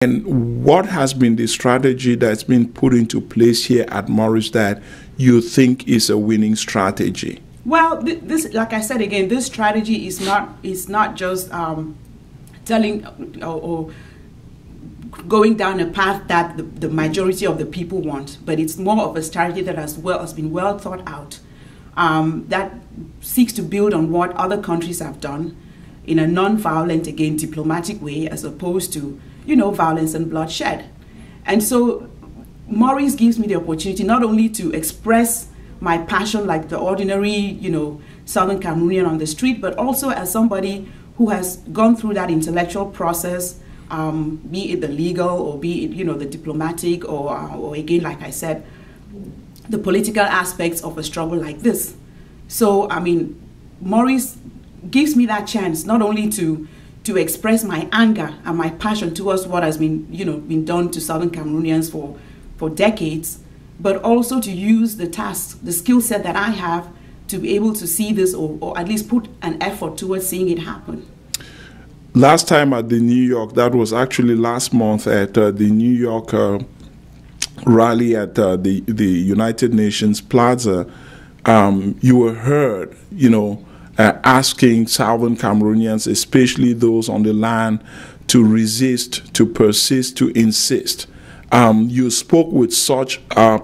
And what has been the strategy that's been put into place here at MoRISC that you think is a winning strategy? Well, this, like I said again, this strategy is not just telling or going down a path that the majority of the people want, but it's more of a strategy that has been well thought out, that seeks to build on what other countries have done in a non-violent, again, diplomatic way, as opposed to, you know, violence and bloodshed. And so MoRISC gives me the opportunity not only to express my passion like the ordinary, you know, Southern Cameroonian on the street, but also as somebody who has gone through that intellectual process, be it the legal or be it, you know, the diplomatic or again, like I said, the political aspects of a struggle like this. So, I mean, MoRISC gives me that chance not only to express my anger and my passion towards what has been, you know, been done to Southern Cameroonians for decades, but also to use the task, the skill set that I have to be able to see this or at least put an effort towards seeing it happen. Last time at the New York, that was actually last month at the New York rally at the United Nations Plaza, you were heard, you know, asking Southern Cameroonians, especially those on the land, to resist, to persist, to insist. You spoke with such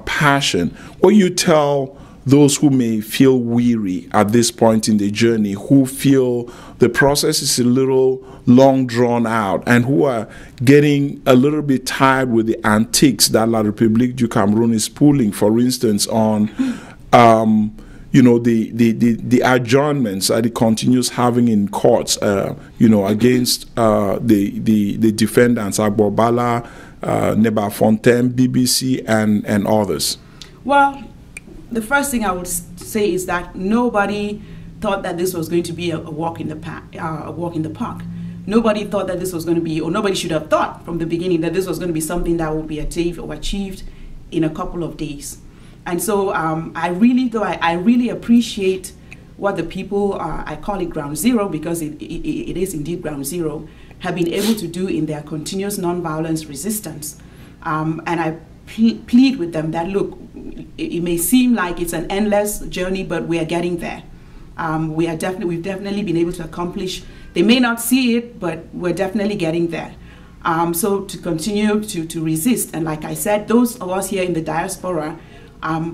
passion. What you tell those who may feel weary at this point in the journey, who feel the process is a little long drawn out, and who are getting a little bit tired with the antics that La République du Cameroun is pulling, for instance, on you know, the adjournments that it continues having in courts, you know, against the defendants, Agbobala, Neba Fontaine, BBC, and others? Well, the first thing I would say is that nobody thought that this was going to be a walk in the park. Nobody thought that this was going to be, or nobody should have thought from the beginning that this was going to be something that would be achieved in a couple of days. And so I really appreciate what the people, I call it ground zero because it is indeed ground zero, have been able to do in their continuous nonviolence resistance. And I plead with them that, look, it may seem like it's an endless journey, but we are getting there. We've definitely been able to accomplish. They may not see it, but we're definitely getting there. So to continue to resist, and like I said, those of us here in the diaspora,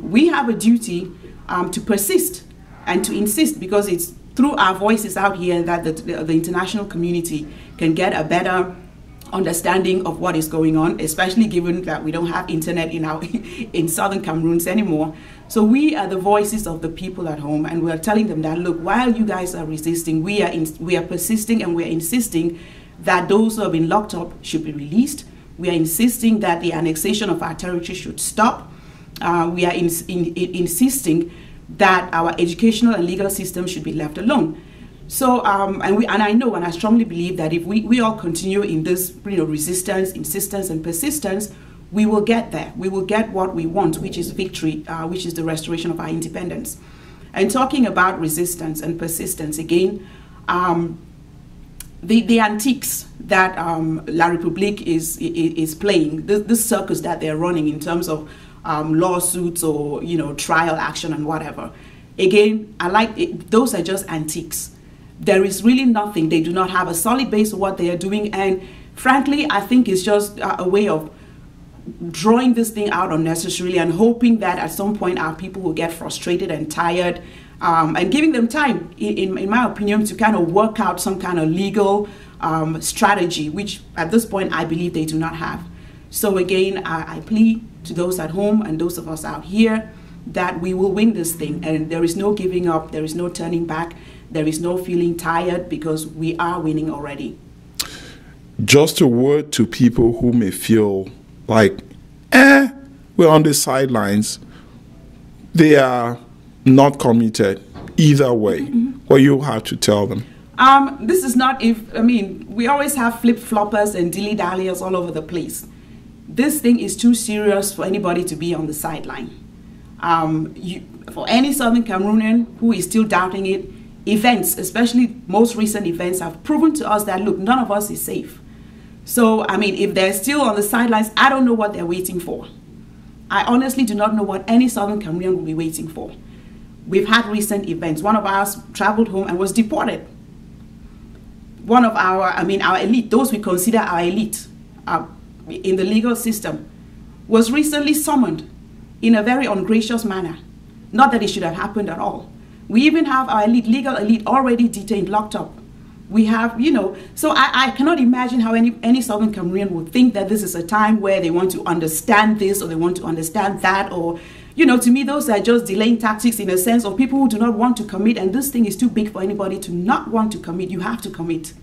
we have a duty to persist and to insist, because it's through our voices out here that the international community can get a better understanding of what is going on, especially given that we don't have internet in Southern Cameroons anymore. So we are the voices of the people at home, and we are telling them that, look, while you guys are resisting, we are persisting, and we are insisting that those who have been locked up should be released. We are insisting that the annexation of our territory should stop. We are insisting that our educational and legal system should be left alone. So, and I know and I strongly believe that if we all continue in this, you know, resistance, insistence, and persistence, we will get there. We will get what we want, which is victory, which is the restoration of our independence. And talking about resistance and persistence again, the antiques that La République is playing, this circus that they're running in terms of lawsuits or, you know, trial action and whatever. Again, I like it. Those are just antiques. There is really nothing. They do not have a solid base of what they are doing, and frankly, I think it's just a way of drawing this thing out unnecessarily and hoping that at some point our people will get frustrated and tired, and giving them time, in my opinion, to kind of work out some kind of legal strategy, which at this point I believe they do not have. So again, I plead to those at home and those of us out here that we will win this thing, and there is no giving up, there is no turning back, there is no feeling tired, because we are winning already. Just a word to people who may feel like, we're on the sidelines. They are not committed either way. What you have to tell them? This is not we always have flip-floppers and dilly-dalliers all over the place. This thing is too serious for anybody to be on the sideline. For any Southern Cameroonian who is still doubting it, events, especially most recent events, have proven to us that, look, none of us is safe. So, I mean, if they're still on the sidelines, I don't know what they're waiting for. I honestly do not know what any Southern Cameroonian will be waiting for. We've had recent events. One of us traveled home and was deported. One of our elite, those we consider our elite in the legal system, was recently summoned in a very ungracious manner. Not that it should have happened at all. We even have our elite, legal elite, already detained, locked up. We have, so I cannot imagine how any Southern Cameroonian would think that this is a time where they want to understand this or they want to understand that, or, to me, those are just delaying tactics in a sense of people who do not want to commit, and this thing is too big for anybody to not want to commit. You have to commit.